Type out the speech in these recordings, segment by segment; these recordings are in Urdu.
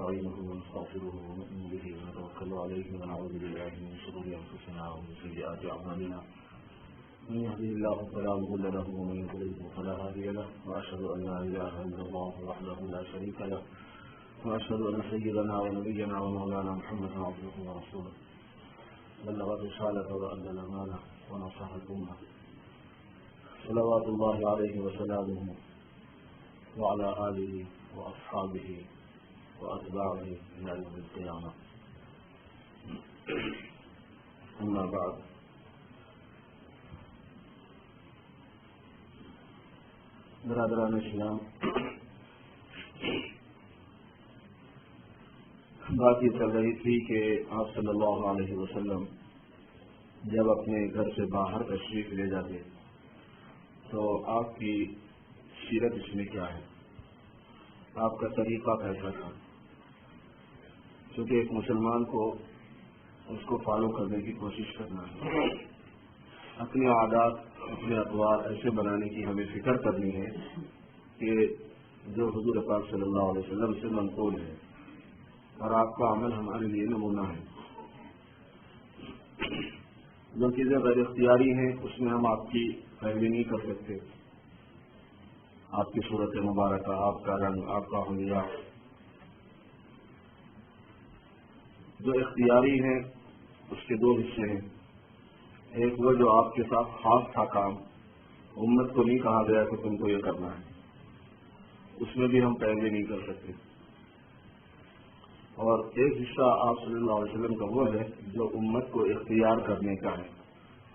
ونستعينه ونستغفره ونؤمن به ونتوكل عليه ونعوذ بالله من شرور أنفسنا ومن سيئات أعمالنا من يهده الله فلا مضل له ومن يضلل فلا هادي له وأشهد أن لا إله إلا الله وحده لا شريك له وأشهد أن سيدنا ونبينا ومولانا محمدا عبده ورسوله بلغ الرسالة وأدى الأمانة ونصح الأمة صلوات الله عليه وسلامه وعلى آله وأصحابه وأتباعه إلى يوم القيامة. أما بعد، برادران اسلام، بات یہ چل رہی تھی کہ آپ صلی اللہ علیہ وسلم جب اپنے گھر سے باہر تشریف لے جاتے تو آپ کی سیرت اس میں کیا ہے، آپ کا طریقہ کیسا تھا؟ کیونکہ ایک مسلمان کو اس کو فالو کرنے کی کوشش کرنا ہے، اپنے عادات اپنے اطوار ایسے بنانے کی ہمیں فکر کرنی ہے کہ جو حضور پاک صلی اللہ علیہ وسلم سے منقول ہے، اور آپ کا عمل ہمارے لیے نمونہ ہے۔ جو چیزیں غیر اختیاری ہیں اس میں ہم آپ کی پیروی نہیں کر سکتے، آپ کی صورت مبارکہ، آپ کا رنگ، آپ کا حلیہ۔ جو اختیاری ہیں اس کے دو حصے ہیں، ایک وہ جو آپ کے ساتھ خاص تھا کام، امت کو نہیں کہا گیا کہ تم کو یہ کرنا ہے، اس میں بھی ہم پیروی نہیں کر سکتے، اور ایک حصہ آپ صلی اللہ علیہ وسلم کا وہ ہے جو امت کو اختیار کرنے کا ہے،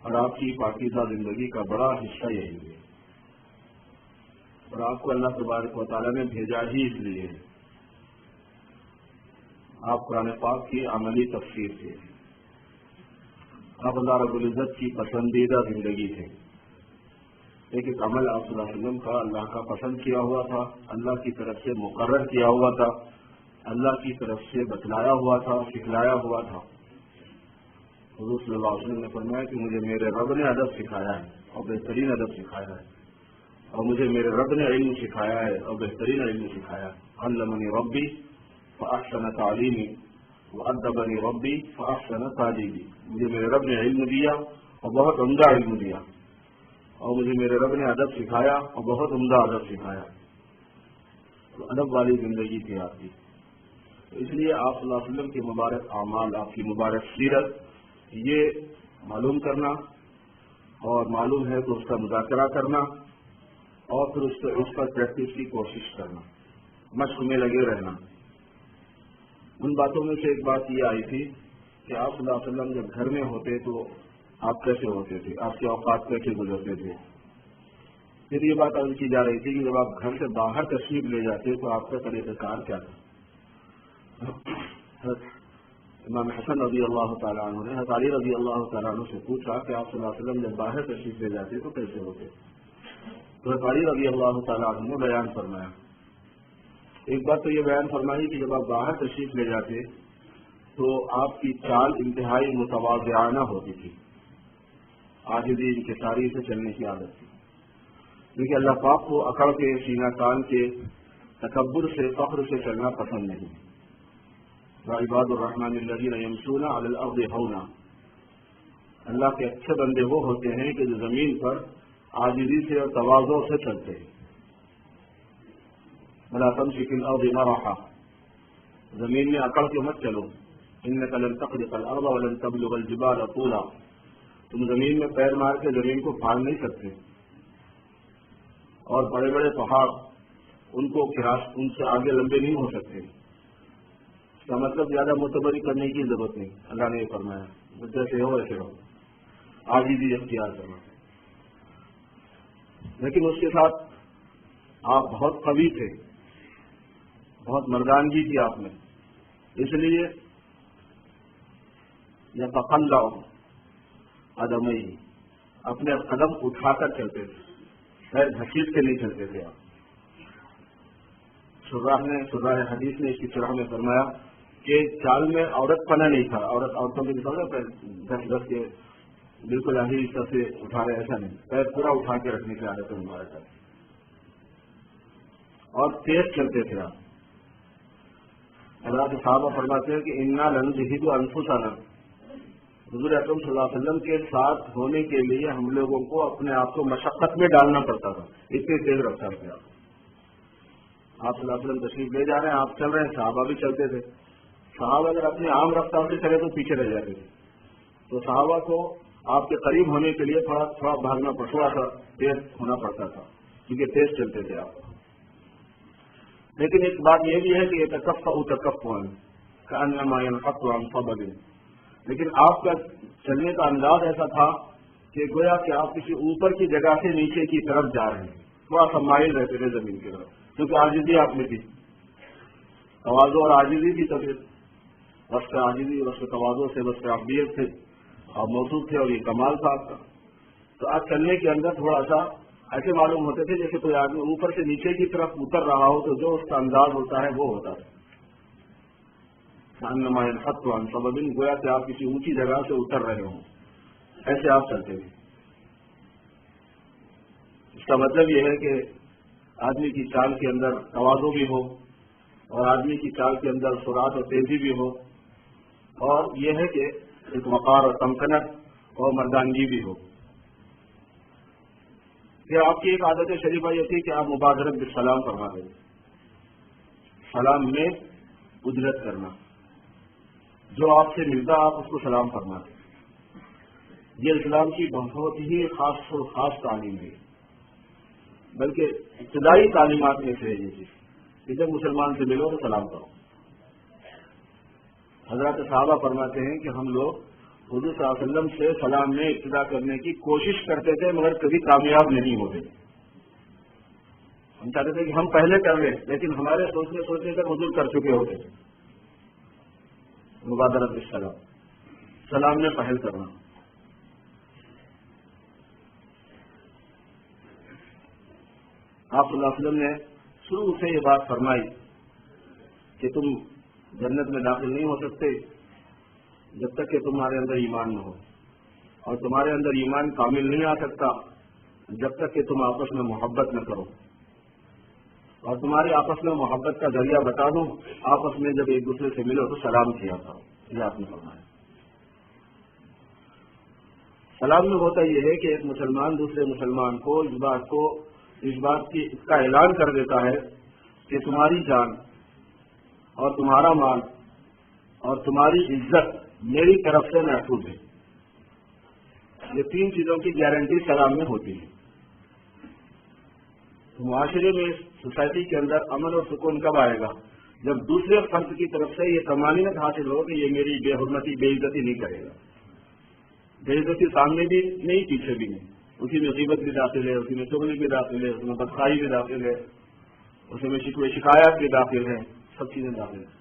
اور آپ کی پاکیزہ زندگی کا بڑا حصہ یہی ہے، اور آپ کو اللہ تبارک و تعالیٰ نے بھیجا ہی اس لیے ہے۔ آپ قرآن پاک کی عملی تفسیر تھے، آپ اللہ رب العزت کی پسندیدہ زندگی تھے۔ ایک عمل آپ صلی اللہ علیہ وسلم کا اللہ کا پسند کیا ہوا تھا، اللہ کی طرف سے مقرر کیا ہوا تھا، اللہ کی طرف سے بتلایا ہوا تھا، سکھلایا ہوا تھا۔ حضور صلی اللہ علیہ وسلم نے فرمایا کہ مجھے میرے رب نے ادب سکھایا ہے اور بہترین ادب سکھایا ہے، اور مجھے میرے رب نے علم سکھایا ہے اور بہترین علم سکھایا ہے۔ علمنی ربی فاحسن تعلیمی وادبنی ربی فاحسن تعلیمی، مجھے میرے رب نے علم دیا اور بہت عمدہ علم دیا، اور مجھے میرے رب نے ادب سکھایا اور بہت عمدہ ادب سکھایا۔ تو ادب والی زندگی تھی آپ کی، اس لیے آپ صلی اللہ علیہ وسلم کے مبارک اعمال، آپ کی مبارک سیرت، یہ معلوم کرنا، اور معلوم ہے تو اس کا مذاکرہ کرنا، اور پھر اس پر پریکٹس کی کوشش کرنا، مشق میں لگے رہنا۔ ان باتوں میں سے ایک بات یہ آئی تھی کہ آپ صلی اللہ علیہ وسلم جب گھر میں ہوتے تو آپ کیسے ہوتے تھے، آپ کے اوقات کیسے گزرتے تھے۔ پھر یہ بات عرض کی جا رہی تھی کہ جب آپ گھر سے باہر تشریف لے جاتے تو آپ کا طریقہ کار کیا تھا۔ امام حسن رضی اللہ تعالیٰ عنہ نے حضرت علی رضی اللہ تعالیٰ عنہ سے پوچھا کہ آپ صلی اللہ علیہ وسلم جب باہر تشریف لے جاتے تو کیسے ہوتے، تو حضرت علی رضی اللہ تعالیٰ عنہ نے بیان فرمایا۔ ایک بات تو یہ بیان فرمائی کہ جب آپ باہر تشریف لے جاتے تو آپ کی چال انتہائی متواضعانہ ہوتی تھی، عاجزی انکساری سے چلنے کی عادت تھی، کیونکہ اللہ پاک کو اکڑ کے، سینہ تان کے، تکبر سے، فخر سے چلنا پسند نہیں۔ وعباد الرحمن الذین یمشون علی الارض ہونا، اللہ کے اچھے بندے وہ ہوتے ہیں کہ جو زمین پر عاجزی سے اور تواضع سے چلتے ہیں۔ ولا تمشی فی الارض مرحا، زمین میں اکڑ کے مت چلو، انک لن تخرق الارض ولن تبلغ الجبال طولا، تم زمین میں پیر مار کے زمین کو پھاڑ نہیں سکتے، اور بڑے بڑے پہاڑ ان سے آگے لمبے نہیں ہو سکتے۔ اس کا مطلب زیادہ معتبری کرنے کی ضرورت نہیں، اللہ نے یہ فرمایا جیسے ہو ویسے رہو، عاجزی اختیار کرنا۔ لیکن اس کے ساتھ آپ بہت قوی تھے، بہت مردانگی تھی آپ میں، اس لیے یتقلع قدمئی، اپنے قدم اٹھا کر چلتے تھے، پیر گھسیٹ کے نہیں چلتے تھے آپ۔ شراح حدیث نے اس کی شرح میں فرمایا کہ چال میں عورت پناہ نہیں تھا، عورتوں کے مثال پیر گھس گھس کے بالکل آہستہ سے اٹھا رہے، ایسا نہیں، پیر پورا اٹھا کے رکھنے کی عادت مبارک ہے، اور تیز چلتے تھے آپ۔ حضرات صحابہ فرماتے ہیں کہ انا لنجہد انفسنا، حضور اکرم صلی اللہ علیہ وسلم کے ساتھ ہونے کے لیے ہم لوگوں کو اپنے آپ کو مشقت میں ڈالنا پڑتا تھا، اتنی تیز رفتار سے آپ صلی اللہ علیہ وسلم تشریف لے جا رہے ہیں، آپ چل رہے ہیں، صحابہ بھی چلتے تھے. صحابہ اگر اپنی عام رفتار سے چلے تو پیچھے رہ جاتے تھے، تو صحابہ کو آپ کے قریب ہونے کے لیے تھوڑا بھاگنا پڑتا تھا، تیز ہونا پڑتا تھا، کیونکہ تیز چلتے تھے آپ. لیکن ایک بات یہ بھی ہے کہ یہ تکفّعن کأنما ينحط عن صبب، لیکن آپ کا چلنے کا انداز ایسا تھا کہ گویا کہ آپ کسی اوپر کی جگہ سے نیچے کی طرف جا رہے ہیں، تھوڑا سا مائل رہتے تھے زمین کی طرف، کیونکہ عاجزی آپ میں تھی، تواضع اور عاجزی کی طبیعت، وصف عاجزی وصف تواضع سے وصف عبدیت سے آپ موصوف تھے، اور یہ کمال تھا آپ کا. تو آپ چلنے کے اندر تھوڑا سا ایسے معلوم ہوتے تھے جیسے کوئی آدمی اوپر سے نیچے کی طرف اتر رہا ہو، تو جو اس کا انداز ہوتا ہے وہ ہوتا ہے کأنما ينحط عن صبب، گویا کہ آپ کسی اونچی جگہ سے اتر رہے ہوں، ایسے آپ چلتے تھے. اس کا مطلب یہ ہے کہ آدمی کی چال کے اندر تواضع بھی ہو، اور آدمی کی چال کے اندر سرعت اور تیزی بھی ہو، اور یہ ہے کہ ایک وقار اور تمکنت اور مردانگی بھی ہو. پھر آپ کی ایک عادت شریفہ یہ تھی کہ آپ مبادرت بالسلام فرما دیں، سلام میں اجرت کرنا، جو آپ سے ملتا آپ اس کو سلام فرما دیں. یہ اسلام کی بہت ہی خاص تعلیم ہے، بلکہ ابتدائی تعلیمات میں سے یہ چیز کہ جب مسلمان سے ملو تو سلام کرو. حضرات صحابہ فرماتے ہیں کہ ہم لوگ حضور صلی اللہ علیہ وسلم سے سلام میں ابتدا کرنے کی کوشش کرتے تھے، مگر کبھی کامیاب نہیں ہوتے. ہم چاہتے تھے کہ ہم پہلے کر لیں، لیکن ہمارے سوچنے کر حضور کر چکے ہوتے تھے. مبادرت بالسلام، سلام میں پہل کرنا. آپ صلی اللہ علیہ وسلم نے شروع سے یہ بات فرمائی کہ تم جنت میں داخل نہیں ہو سکتے جب تک کہ تمہارے اندر ایمان نہ ہو، اور تمہارے اندر ایمان کامل نہیں آ سکتا جب تک کہ تم آپس میں محبت نہ کرو. اور تمہاری آپس میں محبت کا ذریعہ بتا دوں، آپس میں جب ایک دوسرے سے ملو تو سلام کیا کرو. یہ آپ نے فرمایا. سلام میں ہوتا یہ ہے کہ ایک مسلمان دوسرے مسلمان کو اس بات کا اعلان کر دیتا ہے کہ تمہاری جان اور تمہارا مال اور تمہاری عزت میری طرف سے محفوظ ہے. یہ تین چیزوں کی گارنٹی سلام میں ہوتی ہے. معاشرے میں سوسائٹی کے اندر امن اور سکون کب آئے گا؟ جب دوسرے فرد کی طرف سے یہ ضمانت حاصل ہو کہ یہ میری بے حرمتی بے عزتی نہیں کرے گا. بے عزتی سامنے بھی نہیں پیچھے بھی نہیں، اسی میں غیبت بھی داخل ہے، اسی میں چغلی بھی داخل ہے، اس میں بدخائی بھی داخل ہے، اسی میں شکوے شکایات بھی داخل ہیں، سب چیزیں داخل ہیں.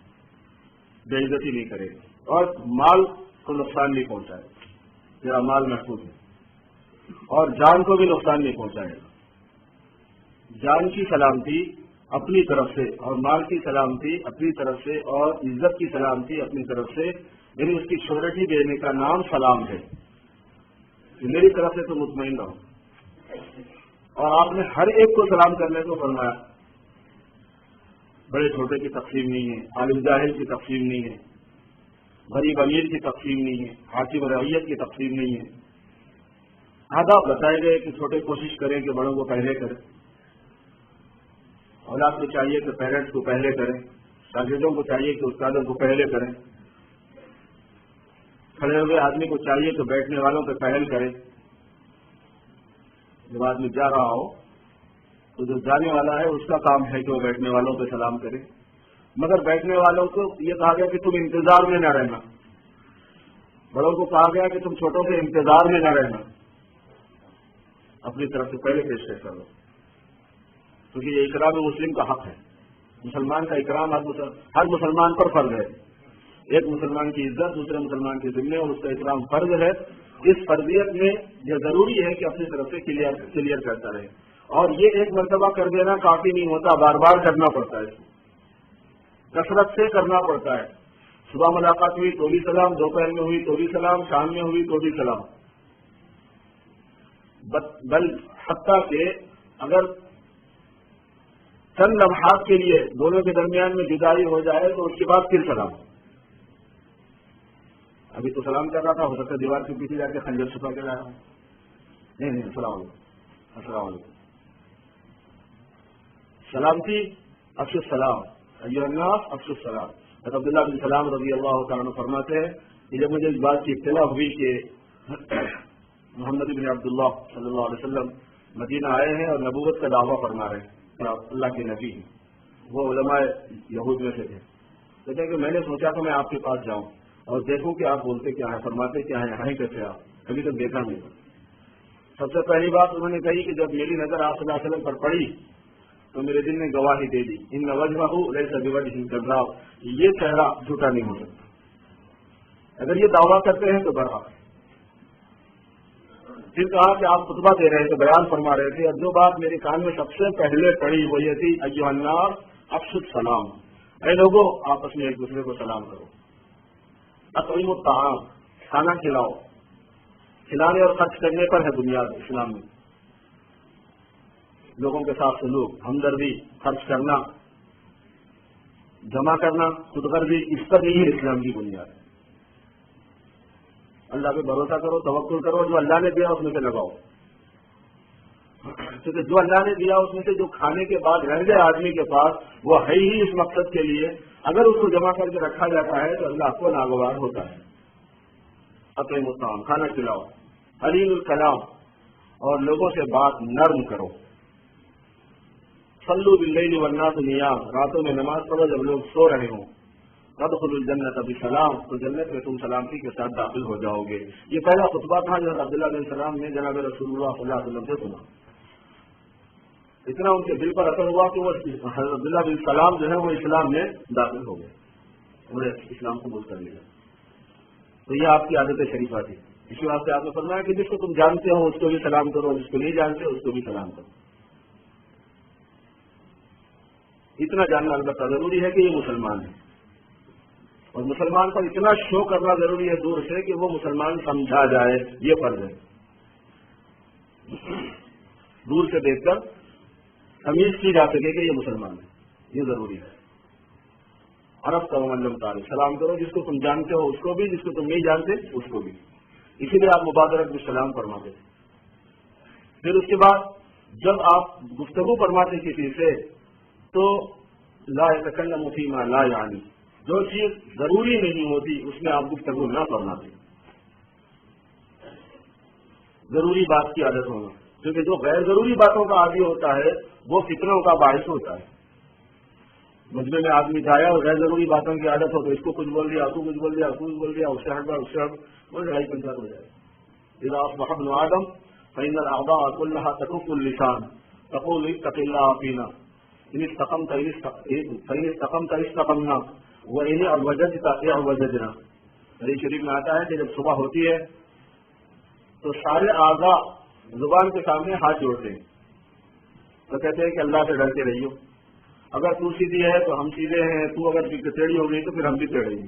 بے عزتی نہیں کرے گا اور مال کو نقصان نہیں پہنچائے گا، میرا مال محفوظ ہے، اور جان کو بھی نقصان نہیں پہنچائے گا. جان کی سلامتی اپنی طرف سے، اور مال کی سلامتی اپنی طرف سے، اور عزت کی سلامتی اپنی طرف سے، یعنی اس کی شیورٹی دینے کا نام سلام ہے کہ میری طرف سے تو مطمئن رہو. اور آپ نے ہر ایک کو سلام کرنے کو فرمایا. بڑے چھوٹے کی تقسیم نہیں ہے، عالم جاہل کی تقسیم نہیں ہے، غریب امیر کی تقسیم نہیں ہے، حاکم رعیت کی تقسیم نہیں ہے. آداب بتائے گئے کہ چھوٹے کوشش کریں کہ بڑوں کو پہلے کریں، اولاد کو چاہیے کہ پیرنٹس کو پہلے کریں، شاگردوں کو چاہیے کہ استادوں کو پہلے کریں، کھڑے ہوئے آدمی کو چاہیے کہ بیٹھنے والوں پہ پہل کریں. جب آدمی جا رہا ہو تو جو جانے والا ہے اس کا کام ہے کہ وہ بیٹھنے والوں پہ سلام کرے، مگر بیٹھنے والوں کو یہ کہا گیا کہ تم انتظار میں نہ رہنا، بڑوں کو کہا گیا کہ تم چھوٹوں کے انتظار میں نہ رہنا، اپنی طرف سے پہلے پیش کر لو، کیونکہ یہ اکرام مسلم کا حق ہے. مسلمان کا اکرام ہر مسلمان پر فرض ہے. ایک مسلمان کی عزت دوسرے مسلمان کے ذمہ اور اس کا اکرام فرض ہے. اس فرضیت میں یہ ضروری ہے کہ اپنی طرف سے کلیئر کرتا رہے. اور یہ ایک مرتبہ کر دینا کافی نہیں ہوتا، بار بار کرنا پڑتا ہے، کثرت سے کرنا پڑتا ہے. صبح ملاقات ہوئی تو بھی سلام، دوپہر میں ہوئی تو بھی سلام، شام میں ہوئی تو بھی سلام. بل حتیٰ کہ اگر چند لمحات کے لیے دونوں کے درمیان میں جدائی ہو جائے تو اس کے بعد پھر سلام. ابھی تو سلام کر رہا تھا، ہو سکتا ہے دیوار کے پیچھے جا کے خنجر چھپا کے لا رہا ہوں. نہیں، السلام علیکم. السلام علیکم. سلامتی افشوا السلام ایھا الناس افشوا السلام. حضرت عبداللہ بن سلام رضی اللہ تعالیٰ عنہ فرماتے ہیں کہ جب مجھے اس بات کی اطلاع ہوئی کہ محمد بن عبداللہ صلی اللہ علیہ وسلم مدینہ آئے ہیں اور نبوت کا دعویٰ فرما رہے ہیں، اللہ کے نبی ہیں، وہ علماء یہود میں سے تھے، کہتے ہیں کہ میں نے سوچا کہ میں آپ کے پاس جاؤں اور دیکھوں کہ آپ بولتے کیا ہیں، فرماتے کیا ہیں، یہاں ہی کیسے آپ ابھی تک دیکھا نہیں. سب سے پہلی بات انہوں نے کہی کہ جب میری نظر آپ صلی اللہ علیہ وسلم پر پڑی تو میرے دل نے گواہی دے دی، ان وجہہ لیس بوجہ کذاب، یہ چہرہ جھوٹا نہیں ہو سکتا. اگر یہ دعویٰ کرتے ہیں تو برحق. پھر کہا کہ آپ خطبہ دے رہے تھے، بیان فرما رہے تھے، اور جو بات میرے کان میں سب سے پہلے پڑی وہ یہ تھی ایھا الناس افشوا السلام، اے لوگوں آپس میں ایک دوسرے کو سلام کرو. اطعموا الطعام، کھانا کھلاؤ. کھلانے اور خرچ کرنے پر ہے بنیاد اسلام میں. لوگوں کے ساتھ سلوک، ہمدردی، خرچ کرنا، جمع کرنا، خود غرضی، اس پر نہیں ہے اسلام کی بنیاد. اللہ پہ بھروسہ کرو، توکل کرو، جو اللہ نے دیا اس میں سے لگاؤ. کیونکہ جو اللہ نے دیا اس میں سے جو کھانے کے بعد رہ گئے آدمی کے پاس وہ ہے ہی اس مقصد کے لیے، اگر اس کو جمع کر کے رکھا جاتا ہے تو اللہ کو ناگوار ہوتا ہے. اطعموا الطعام، کھانا کھلاؤ. قلیل الکلام، اور لوگوں سے بات نرم کرو. صلوا باللیل والناس نیام، راتوں میں نماز پڑھو جب لوگ سو رہے ہوں. تدخلوا الجنۃ بسلام، تو جنت میں تم سلامتی کے ساتھ داخل ہو جاؤ گے. یہ پہلا خطبہ تھا جو عبداللہ بن سلام نے جناب رسول اللہ صلی اللہ علیہ وسلم سے سنا. اتنا ان کے دل پر اثر ہوا کہ وہ حضرت عبداللہ بن سلام جو ہے وہ اسلام میں داخل ہو گئے، انہوں نے اسلام قبول کر لیا. تو یہ آپ کی عادت شریفہ تھی. اسی واسطے آپ نے فرمایا کہ جس کو تم جانتے ہو اس کو بھی سلام کرو، جس کو نہیں جانتے اس کو بھی سلام کرو. اتنا جاننا البتہ ضروری ہے کہ یہ مسلمان ہے، اور مسلمان پر اتنا شو کرنا ضروری ہے دور سے کہ وہ مسلمان سمجھا جائے، یہ فرض ہے. دور سے دیکھ کر تمیز کی جا سکے کہ یہ مسلمان ہے، یہ ضروری ہے. عرب کا ملم تعریف، سلام کرو جس کو تم جانتے ہو اس کو بھی، جس کو تم نہیں جانتے اس کو بھی. اسی لیے آپ مبادرت بالسلام فرماتے. پھر اس کے بعد جب آپ گفتگو فرماتے کسی سے تو لا یتکلم فیما لا یعنی، جو چیز ضروری نہیں ہوتی اس میں آپ گفتگو نہ فرماتے. ضروری بات کی عادت ہونا، کیونکہ جو غیر ضروری باتوں کا عادی ہوتا ہے وہ فتنوں کا باعث ہوتا ہے. مجمع میں آدمی جایا اور غیر ضروری باتوں کی عادت ہو تو اس کو کچھ بول دیا، تو کچھ بول دیا، کچھ بول دیا، اس سے ہٹ گیا، اس سے ہٹ، وہ لڑائی پنچات ہو جائے. اذا اصبح ابن آدم فإن الأعضاء كلها تكف اللسان تقول اتق الله فينا إن استقمت استقمنا وإن اعوججت اعوججنا. حدیث شریف میں آتا ہے کہ جب صبح ہوتی ہے تو سارے اعضاء زبان کے سامنے ہاتھ جوڑتے ہیں تو کہتے ہیں کہ اللہ سے ڈرتے رہیو، اگر تو سیدھی ہے تو ہم سیدھے ہیں، تو اگر ٹیڑھی ہو گئی تو پھر ہم بھی ٹیڑھے ہیں.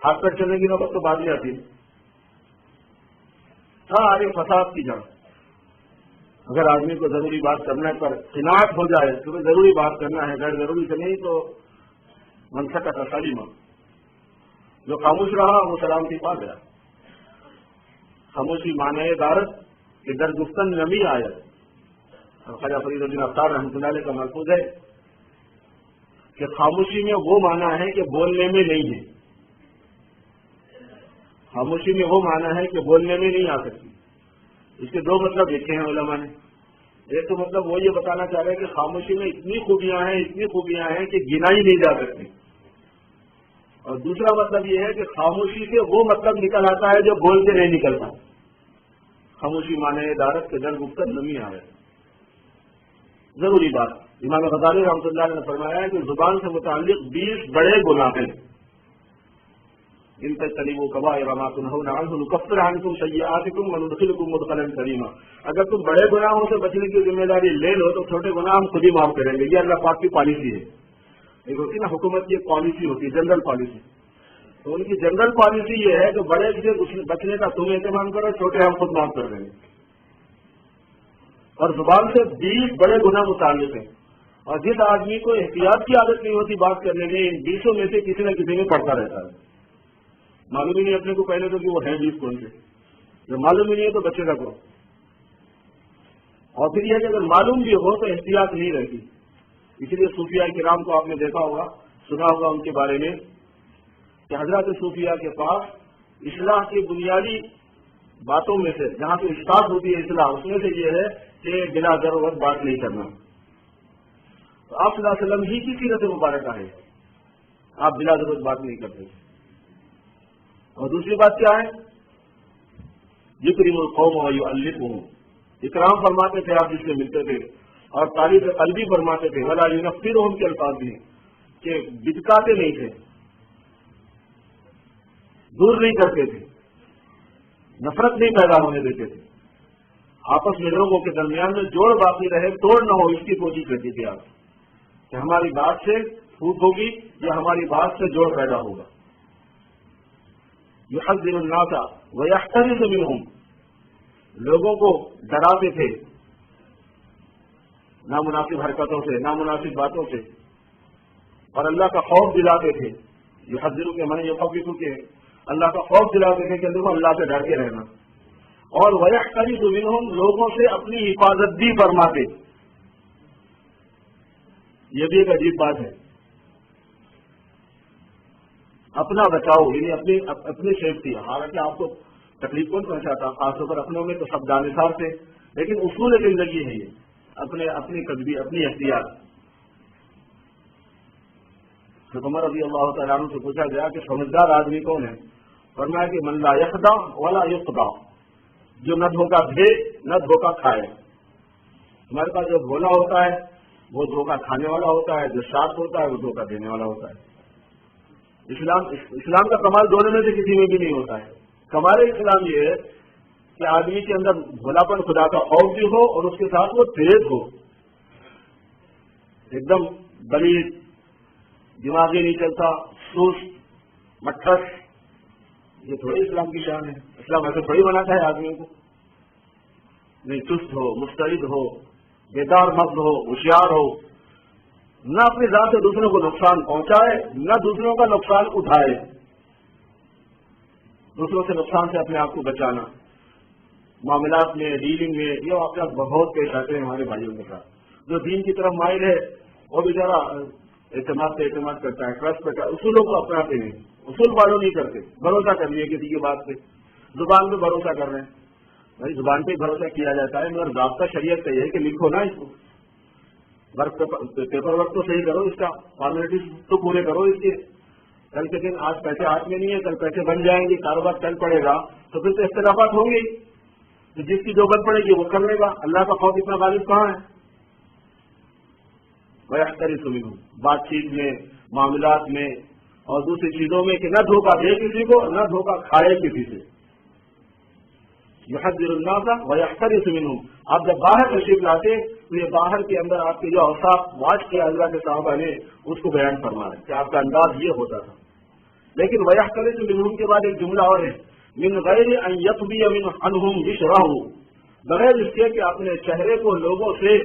ہاتھ پر چلنے کی نوبت تو بعد میں آتی ہے. سارے فساد کی جڑ. اگر آدمی کو ضروری بات کرنے پر قناعت ہو جائے تو ضروری بات کرنا ہے، غیر ضروری سے نہیں تو منصب کا سلیمہ. جو خاموش رہا وہ سلامتی پا گیا. خاموشی معنی دارت کہ در گفتن نمی آیت. خواجہ فرید الدین افطار رحمۃ اللہ علیہ کا ملفوظ ہے کہ خاموشی میں وہ معنی ہے کہ بولنے میں نہیں ہے. خاموشی میں وہ معنی ہے کہ بولنے میں نہیں آ سکتی. اس کے دو مطلب لکھے ہیں علماء نے. ایک تو مطلب وہ یہ بتانا چاہ رہے ہیں کہ خاموشی میں اتنی خوبیاں ہیں کہ گنائی نہیں جا سکتی. اور دوسرا مطلب یہ ہے کہ خاموشی سے وہ مطلب نکل آتا ہے جو بول کے نہیں نکلتا. خاموشی معنی دارت کے در گفتن نمی آ رہے. ضروری بات. امام غزالی رحمۃ اللہ علیہ نے فرمایا ہے کہ زبان سے متعلق 20 بڑے گناہ ہیں. ان تجتنبوا کبائر ما تنهون عنه نكفر عنكم سیئاتکم وندخلکم مدخلا کریما. اگر تم بڑے گناہوں سے بچنے کی ذمہ داری لے لو تو چھوٹے گناہ ہم خود ہی معاف کریں گے. یہ اللہ پاک کی پالیسی ہے. ایک ہوتی نا حکومت کی ایک پالیسی ہوتی ہے، جنرل پالیسی. تو ان کی جنرل پالیسی یہ ہے کہ بڑے سے بچنے کا تم اہتمام کرو، چھوٹے ہم خود معاف کر دیں گے. اور زبان سے 20 بڑے گناہ متعلق ہیں. اور جس آدمی کو احتیاط کی عادت نہیں ہوتی بات کرنے میں، ان 20 میں سے کسی نہ کسی میں پڑتا رہتا ہے. معلوم ہی نہیں اپنے کو پہلے تو کہ وہ ہے 20 کون سے، جب معلوم ہی نہیں ہے تو بچے کا کرو. اور پھر یہ کہ اگر معلوم بھی ہو تو احتیاط نہیں رہتی. اسی لیے صوفیاء کرام کو آپ نے دیکھا ہوگا، سنا ہوگا ان کے بارے میں کہ حضرات صوفیاء کے پاس اصلاح کی بنیادی باتوں میں سے، جہاں سے اسٹارٹ ہوتی ہے اصلاح، اس میں سے یہ ہے کہ بلا ضرورت بات نہیں کرنا. تو آپ صلی اللہ علیہ وسلم ہی کی سیرت مبارکہ ہے، آپ بلا ضرورت بات نہیں کرتے. اور دوسری بات کیا ہے؟ یکرم القوم ویؤلفهم، اکرام فرماتے تھے آپ جس سے ملتے تھے، اور تعریف قلبی فرماتے تھے. ولا ینفرهم کے الفاظ بھی کہ بچکاتے نہیں تھے، دور نہیں کرتے تھے، نفرت نہیں پیدا ہونے دیتے تھے. آپس میں لوگوں کے درمیان میں جوڑ باقی رہے، توڑ نہ ہو، اس کی کوشش کرتی تھی آپ کہ ہماری بات سے پھوٹ ہوگی یا ہماری بات سے جوڑ پیدا ہوگا. یحذر الناس ویحترز منهم، لوگوں کو ڈراتے تھے نامناسب حرکتوں سے، نامناسب باتوں سے، اور اللہ کا خوف دلاتے تھے. یحذر کے معنی یخوف کے اللہ کا خوف دلاتے تھے کہ دیکھو اللہ سے ڈر کے رہنا. اور ویحترز منهم، لوگوں سے اپنی حفاظت بھی فرماتے. یہ بھی ایک عجیب بات ہے، اپنا بچاؤ یعنی اپنی سیفٹی. حالانکہ آپ کو تکلیف کون پہنچاتا، خاص طور پر اپنوں میں تو سب دانشار تھے، لیکن اصول زندگی ہے یہ، اپنی قدبی، اپنی احتیاط. عمر رضی اللہ تعالیٰ عنہ سے پوچھا گیا کہ سمجھدار آدمی کون ہے؟ فرمایا کہ من لا یخدع ولا یخدع، جو نہ دھوکہ دے نہ دھوکہ کھائے. ہمارے پاس جو بھولا ہوتا ہے وہ دھوکہ کھانے والا ہوتا ہے، جو شاد ہوتا ہے وہ دھوکہ دینے والا ہوتا ہے. اسلام کا کمال دونوں میں سے کسی میں بھی نہیں ہوتا ہے. کمال اسلام یہ ہے کہ آدمی کے اندر بھولاپن، خدا کا خوف بھی ہو، اور اس کے ساتھ وہ تیز ہو، ایک دم بلیغ، دماغی نہیں چلتا، سست مٹھس. یہ تھوڑی اسلام کی شان ہے. اسلام ایسے تھوڑی بناتا ہے آدمیوں کو. نہیں، چست ہو، مستعد ہو، بیدار مغز ہو، ہوشیار ہو، نہ اپنی ذات سے دوسروں کو نقصان پہنچائے نہ دوسروں کا نقصان اٹھائے. دوسروں سے نقصان سے اپنے آپ کو بچانا. معاملات میں، ڈیلنگ میں یہ واقعات بہت پیش آتے ہیں ہمارے بھائیوں کے ساتھ. جو دین کی طرف مائل ہے وہ بیچارہ اعتماد سے اعتماد کرتا ہے، ٹرسٹ کرتا ہے، اصولوں کو اپناتے ہیں. اصول فالو نہیں کرتے، بھروسہ کر لیے کسی کی بات پہ، زبان پہ بھروسہ کر رہے ہیں. بھائی زبان پہ بھروسہ کیا جاتا ہے، مگر ضابطہ شریعت کا یہ ہے کہ لکھو نا اس کو، پیپر ورک تو صحیح کرو، اس کا فارمیلٹیز تو پورے کرو اس کے. کل کے دن آج پیسے ہاتھ میں نہیں ہے، کل پیسے بن جائیں گے، کاروبار چل پڑے گا تو پھر تو اختلافات ہوں گے. تو جس کی جو بن پڑے گی وہ کر لے گا. اللہ کا خوف اتنا غالب کہاں ہے؟ ویحترز منهم، بات چیت میں، معاملات میں اور دوسری چیزوں میں کہ نہ دھوکہ دے کسی کو، نہ دھوکہ کھائے کسی سے. یحذر الناس ویحترز منهم. آپ جب باہر تشریف لاتے تو یہ باہر کے اندر آپ کے جو اوصاف واش کیا اللہ کے صحابہ نے اس کو بیان فرما رہے کہ آپ کا انداز یہ ہوتا تھا. لیکن ویحترز منهم کے بعد ایک جملہ اور ہے، من غیر ان یطوی عنہم بشرہ، بغیر اس کے کہ اپنے چہرے کو لوگوں سے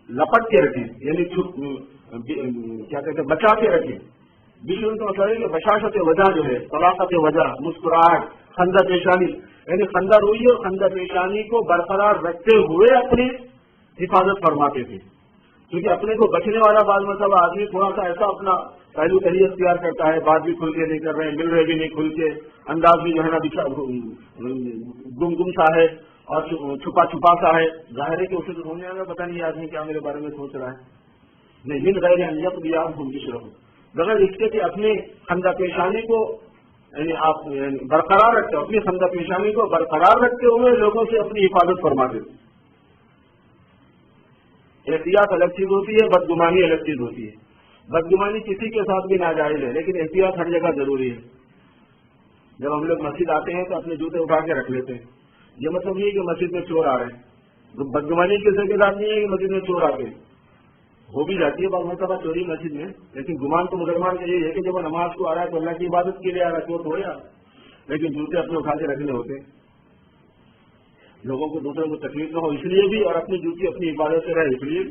لپٹ کے رکھیں، یعنی کیا کہتے ہیں، بچا کے رکھیں. بشر تو مطلب ہے کہ بشاشت وجہ جو ہے، طلاقت وجہ، مسکراہٹ، خندہ پیشانی، یعنی خندہ روئی اور خندہ پیشانی کو برقرار رکھتے ہوئے اپنی حفاظت فرماتے تھے. کیونکہ اپنے کو بچنے والا بعض مطلب آدمی تھوڑا سا ایسا اپنا پہلو تری اختیار کرتا ہے، بات بھی کھل کے نہیں کر رہے ہیں، مل رہے بھی نہیں کھل کے، انداز بھی جو ہے نا گم سا ہے اور چھپا چھپا سا ہے. ظاہر ہے کہ اسے تو سمجھنے میں پتہ نہیں آدمی کیا میرے بارے میں سوچ رہا ہے. نہیں، من غیر ان یطوی عنہم بشرہ، بغیر اس کے کہ اپنی خندہ پیشانی کو یعنی آپ برقرار رکھتے ہو، اپنی خندہ پیشانی کو برقرار رکھتے ہوئے لوگوں سے اپنی حفاظت فرماتے تھے. احتیاط الگ چیز ہوتی ہے، بدگمانی الگ چیز ہوتی ہے. بدگمانی کسی کے ساتھ بھی ناجائز ہے، لیکن احتیاط ہر جگہ ضروری ہے. جب ہم لوگ مسجد آتے ہیں تو اپنے جوتے اٹھا کے رکھ لیتے ہیں. یہ مطلب یہ کہ مسجد میں چور آ رہے ہیں. بدگمانی کسی کے ساتھ نہیں ہے کہ مسجد میں چور آتے ہیں. ہو بھی جاتی ہے بعض مرتبہ چوری مسجد میں، لیکن گمان تو مسلمان کا یہ ہے کہ جب وہ نماز کو آ رہا ہے تو اللہ کی عبادت کے لیے آ رہا ہے، چور تھوڑے آ رہا ہے. لیکن جوتے اپنے اٹھا کے رکھنے ہوتے ہیں، لوگوں کو دوسروں کو تکلیف نہ ہو اس لیے بھی، اور اپنی جوتی اپنی عبادت سے رہے اس لیے.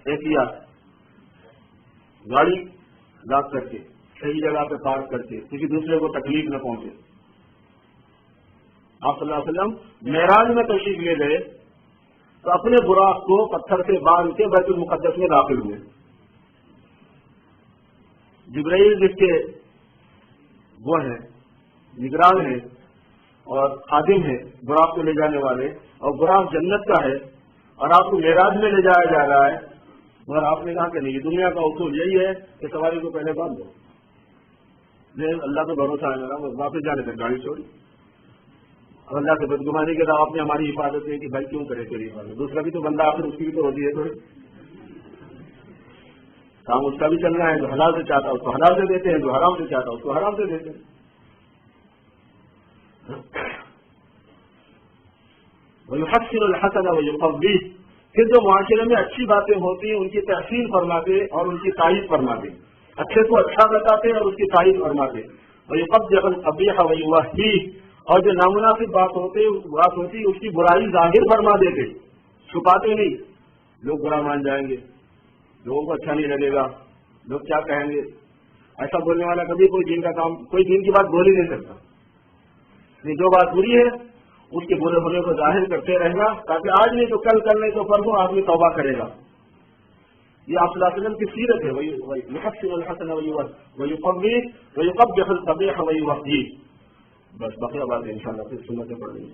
احتیاط، گاڑی لاک کر کے صحیح جگہ پہ پارک کر کے کسی دوسرے کو تکلیف نہ پہنچے۔ آپ صلی اللہ علیہ وسلم معراج میں تشریف لے گئے تو اپنے براق کو پتھر سے باندھ کے بیت المقدس میں داخل ہوئے۔ جبرائیل جس کے وہ ہیں نگران ہیں اور خادم ہیں براق کو لے جانے والے، اور براق جنت کا ہے اور آپ کو معراج میں لے جایا جا رہا ہے، مگر آپ نے کہا کہ نہیں، یہ دنیا کا اصول یہی ہے کہ سواری کو پہلے باندھ دو، اللہ پہ بھروسہ ہے میرا، واپس جانے تک گاڑی چھوڑی، اور اللہ سے بدگمانی کے بعد آپ نے ہماری حفاظت کی کہ بھائی کیوں کرے تیری حفاظت، دوسرا بھی تو بندہ آخر اس کی بھی تو ہوتی ہے، تھوڑی کام اس کا بھی چل رہا ہے، جو حلال سے چاہتا ہے اس کو حلال سے دیتے ہیں، جو حرام سے چاہتا ہے اس کو حرام سے دیتے ہیں۔ وَيُحَسِّنُ الْحَسَنَ وَيُقَوِّيهِ، پھر جو معاشرے میں اچھی باتیں ہوتی ہیں ان کی تحسین فرماتے اور ان کی تعریف فرماتے، اچھے کو اچھا بتاتے اور اس کی تعریف فرماتے۔ وَيُقَبِّحُ الْقَبِيحَ وَيُوَحِّيهِ، اور جو نامناسب بات ہوتی اس کی برائی ظاہر فرما دیتے، چھپاتے نہیں۔ لوگ برا مان جائیں گے، لوگوں کو اچھا نہیں لگے گا، لوگ کیا کہیں گے، ایسا بولنے والا کبھی کوئی دین کی بات بول ہی نہیں سکتا۔ جو بات بری ہے اس کے برے ہونے کو ظاہر کرتے رہنا، تاکہ آج نہیں تو کل نہیں تو پرسوں آدمی توبہ کرے گا۔ یہ آپ صلی اللہ علیہ وسلم کی سیرت ہے۔ وَيُحَسِّنُ الْحَسَنَ وَيُقَبِّحُ الْقَبِيحَ وَيُوَحِّيهِ۔ بس بقیہ باتیں انشاءاللہ پھر سنتیں پڑھ لیں گے۔